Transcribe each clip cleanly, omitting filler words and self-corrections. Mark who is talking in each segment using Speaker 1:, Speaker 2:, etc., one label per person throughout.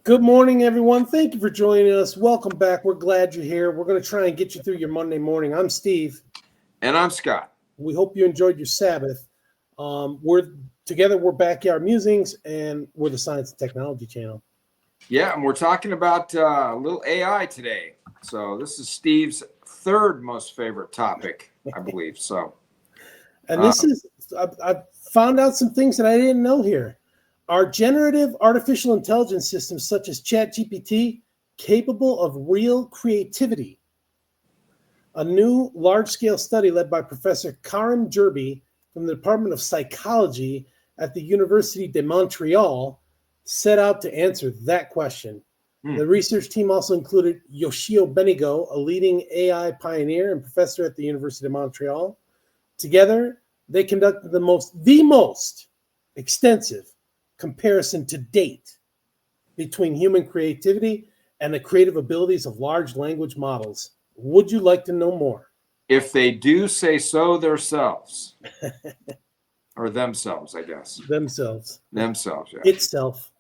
Speaker 1: Good morning, everyone. Thank you for joining us. Welcome back. We're glad you're here. We're going to try and get you through your Monday morning. I'm Steve.
Speaker 2: And I'm Scott.
Speaker 1: We hope you enjoyed your Sabbath. We're Backyard Musings, and we're the Science and Technology channel.
Speaker 2: Yeah, and we're talking about a little AI today. So this is Steve's third most favorite topic, I believe. So,
Speaker 1: and I've found out some things that I didn't know here. Are generative artificial intelligence systems such as ChatGPT capable of real creativity? A new large-scale study led by Professor Karim Jerbi from the Department of Psychology at the Université de Montréal set out to answer that question. The research team also included Yoshua Bengio, a leading AI pioneer and professor at the University of Montreal. Together, they conducted the most extensive comparison to date between human creativity and the creative abilities of large language models. Would you like to know more?
Speaker 2: If they do say so themselves. Or themselves, I guess.
Speaker 1: Themselves,
Speaker 2: yeah.
Speaker 1: Itself.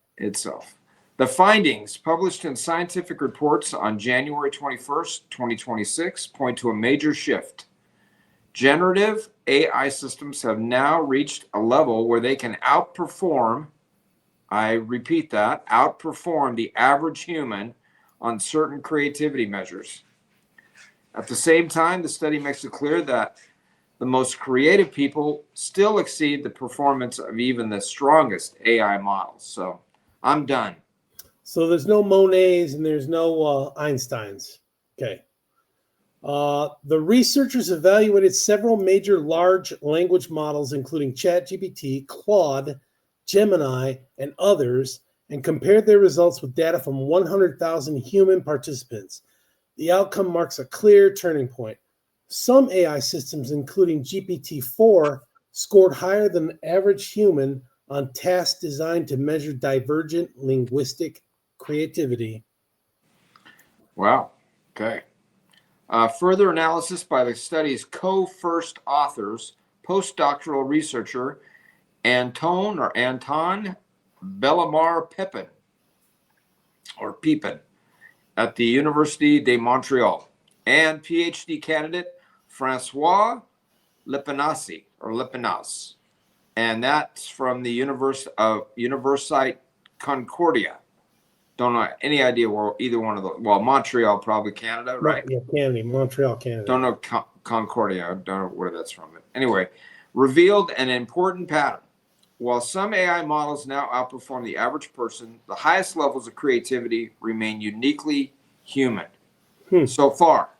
Speaker 2: The findings published in Scientific Reports on January 21st, 2026 point to a major shift. Generative AI systems have now reached a level where they can outperform, I repeat that, outperform the average human on certain creativity measures. At the same time, the study makes it clear that the most creative people still exceed the performance of even the strongest AI models. So I'm done.
Speaker 1: So there's no Monets and there's no Einsteins. Okay. The researchers evaluated several major large language models, including ChatGPT, Claude, Gemini, and others, and compared their results with data from 100,000 human participants. The outcome marks a clear turning point. Some AI systems, including GPT-4, scored higher than the average human on tasks designed to measure divergent linguistic creativity.
Speaker 2: Wow. Okay. Further analysis by the study's co-first authors, postdoctoral researcher Anton Bellemare Pepin at the Université de Montréal, and PhD candidate François Lepinas, and that's from the Université Concordia. Don't know any idea where either one of those. Well, Montreal, probably Canada, right?
Speaker 1: Yeah, Canada, Montreal, Canada.
Speaker 2: Don't know Concordia. Don't know where that's from. Anyway, revealed an important pattern. While some AI models now outperform the average person, the highest levels of creativity remain uniquely human. So far.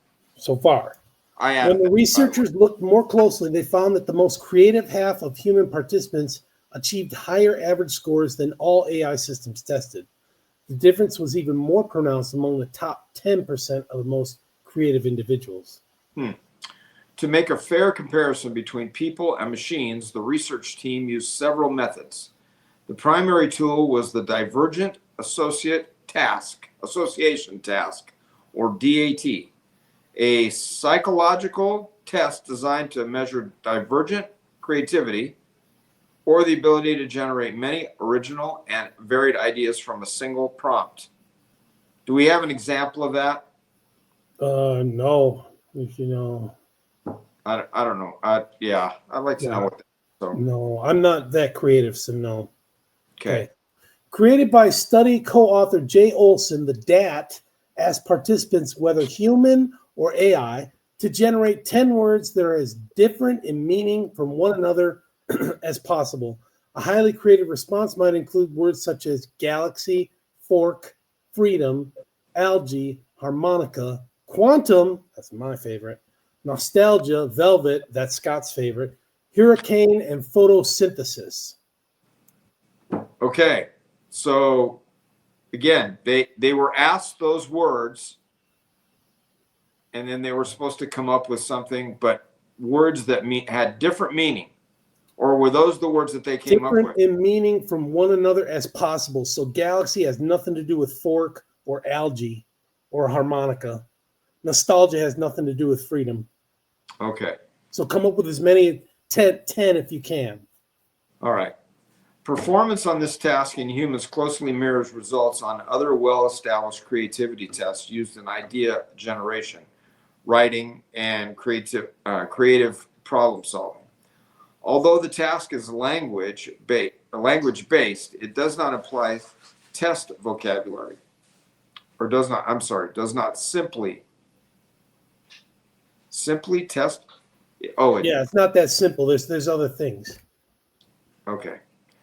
Speaker 1: When the researchers looked more closely, they found that the most creative half of human participants achieved higher average scores than all AI systems tested. The difference was even more pronounced among the top 10% of the most creative individuals.
Speaker 2: To make a fair comparison between people and machines, the research team used several methods. The primary tool was the Divergent Association Task, or DAT, a psychological test designed to measure divergent creativity or the ability to generate many original and varied ideas from a single prompt. Do we have an example of that?
Speaker 1: No. If you know.
Speaker 2: I don't know. I'd like to know what that is. So.
Speaker 1: No, I'm not that creative, so no.
Speaker 2: Okay.
Speaker 1: Created by study co-author Jay Olson, the DAT asked participants, whether human or AI, to generate 10 words that are as different in meaning from one another as possible. A highly creative response might include words such as galaxy, fork, freedom, algae, harmonica, quantum, that's my favorite, nostalgia, velvet, that's Scott's favorite, hurricane, and photosynthesis.
Speaker 2: Okay, so again, they were asked those words, and then they were supposed to come up with something, but words that had different meaning. Or were those the words that they came up with?
Speaker 1: Different in meaning from one another as possible. So galaxy has nothing to do with fork or algae or harmonica. Nostalgia has nothing to do with freedom.
Speaker 2: Okay.
Speaker 1: So come up with as many 10 if you can.
Speaker 2: All right. Performance on this task in humans closely mirrors results on other well-established creativity tests used in idea generation, writing, and creative problem solving. Although the task is language-based, it does not apply test vocabulary, or does not simply test.
Speaker 1: Yeah, it's not that simple. There's other things.
Speaker 2: Okay.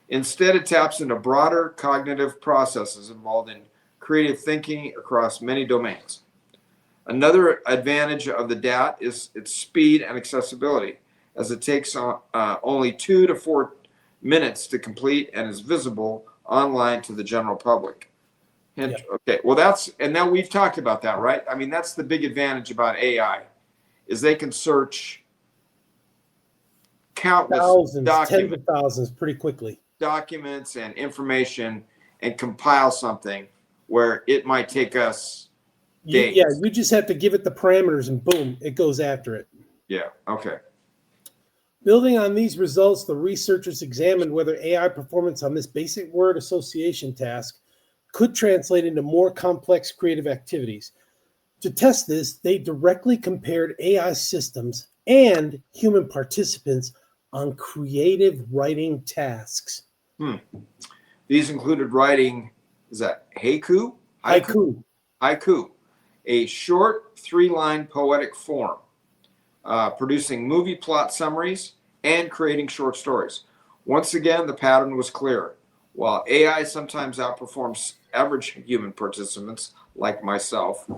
Speaker 2: Instead, it taps into broader cognitive processes involved in creative thinking across many domains. Another advantage of the DAT is its speed and accessibility, as it takes only 2 to 4 minutes to complete and is visible online to the general public.
Speaker 1: Yeah.
Speaker 2: Okay, well now we've talked about that, right? I mean, that's the big advantage about AI, is they can search countless
Speaker 1: Thousands,
Speaker 2: documents,
Speaker 1: tens of thousands pretty quickly.
Speaker 2: Documents and information and compile something where it might take us days.
Speaker 1: Yeah, you just have to give it the parameters and boom, it goes after it.
Speaker 2: Yeah, okay.
Speaker 1: Building on these results, the researchers examined whether AI performance on this basic word association task could translate into more complex creative activities. To test this, they directly compared AI systems and human participants on creative writing tasks.
Speaker 2: These included writing, is that haiku? Haiku, a short 3-line poetic form, producing movie plot summaries, and creating short stories. Once again, the pattern was clear. While AI sometimes outperforms average human participants, like myself,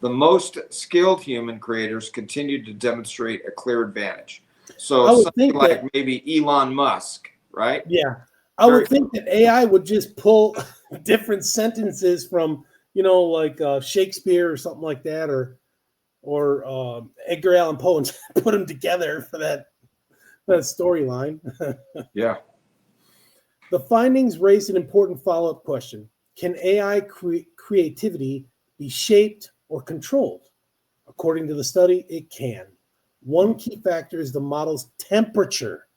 Speaker 2: the most skilled human creators continue to demonstrate a clear advantage. So something like maybe Elon Musk, right?
Speaker 1: Yeah. I would think that AI would just pull different sentences from, like Shakespeare or something like that, or Edgar Allan Poe, and put them together for that storyline.
Speaker 2: Yeah.
Speaker 1: The findings raised an important follow-up question. Can AI creativity be shaped or controlled? According to the study, it can. One key factor is the model's temperature,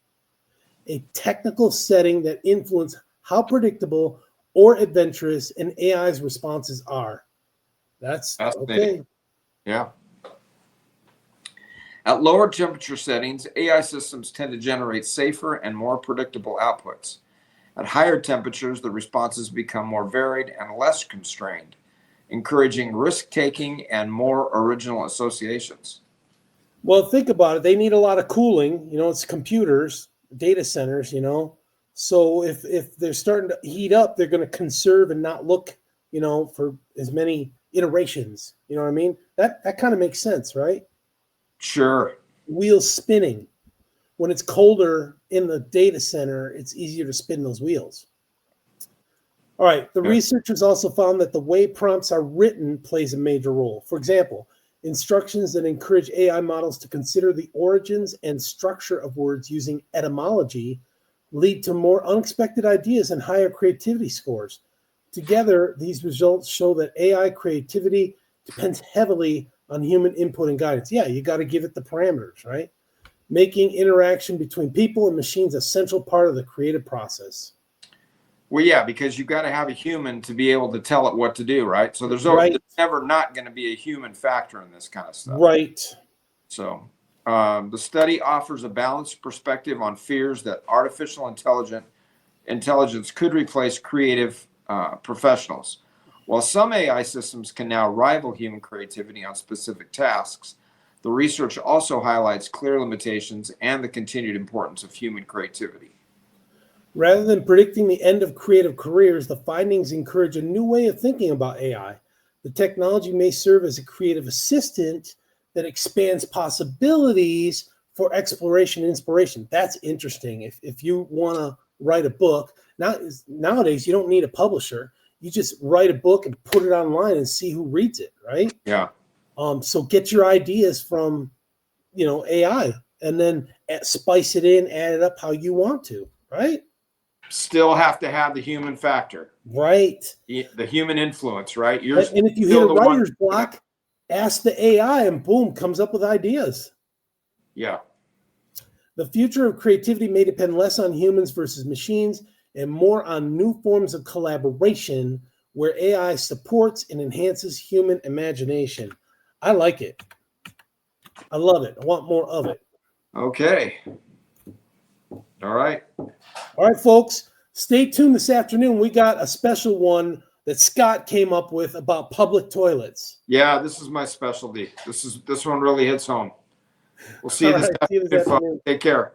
Speaker 1: a technical setting that influences how predictable or adventurous an AI's responses are. That's okay.
Speaker 2: Yeah. At lower temperature settings, AI systems tend to generate safer and more predictable outputs. At higher temperatures, the responses become more varied and less constrained, encouraging risk-taking and more original associations.
Speaker 1: Well, think about it. They need a lot of cooling. It's computers, data centers, So if they're starting to heat up, they're going to conserve and not look, for as many iterations. You know what I mean? That kind of makes sense, right?
Speaker 2: Sure.
Speaker 1: Wheels spinning. When it's colder in the data center, it's easier to spin those wheels. All right. The researchers also found that the way prompts are written plays a major role. For example, instructions that encourage AI models to consider the origins and structure of words using etymology lead to more unexpected ideas and higher creativity scores. Together, these results show that AI creativity depends heavily on human input and guidance. Yeah, you got to give it the parameters, right? Making interaction between people and machines a central part of the creative process.
Speaker 2: Well, yeah, because you've got to have a human to be able to tell it what to do, right? So there's never not going to be a human factor in this kind of stuff.
Speaker 1: Right.
Speaker 2: So the study offers a balanced perspective on fears that artificial intelligence could replace creative professionals. While some AI systems can now rival human creativity on specific tasks, the research also highlights clear limitations and the continued importance of human creativity.
Speaker 1: Rather than predicting the end of creative careers, the findings encourage a new way of thinking about AI. The technology may serve as a creative assistant that expands possibilities for exploration and inspiration. That's interesting. If you want to write a book, nowadays you don't need a publisher. You just write a book and put it online and see who reads it, right?
Speaker 2: Yeah.
Speaker 1: So get your ideas from, AI, and then spice it in, add it up how you want to, right?
Speaker 2: Still have to have the human factor.
Speaker 1: Right.
Speaker 2: The human influence, right?
Speaker 1: And if you hit a writer's block, ask the AI and boom, comes up with ideas.
Speaker 2: Yeah.
Speaker 1: The future of creativity may depend less on humans versus machines and more on new forms of collaboration where AI supports and enhances human imagination. I like it. I love it. I want more of it.
Speaker 2: Okay. All right.
Speaker 1: All right, folks. Stay tuned this afternoon. We got a special one that Scott came up with about public toilets.
Speaker 2: Yeah, this is my specialty. This one really hits home. We'll see you
Speaker 1: All
Speaker 2: this
Speaker 1: right, see you this
Speaker 2: afternoon.
Speaker 1: afternoon.
Speaker 2: Take care.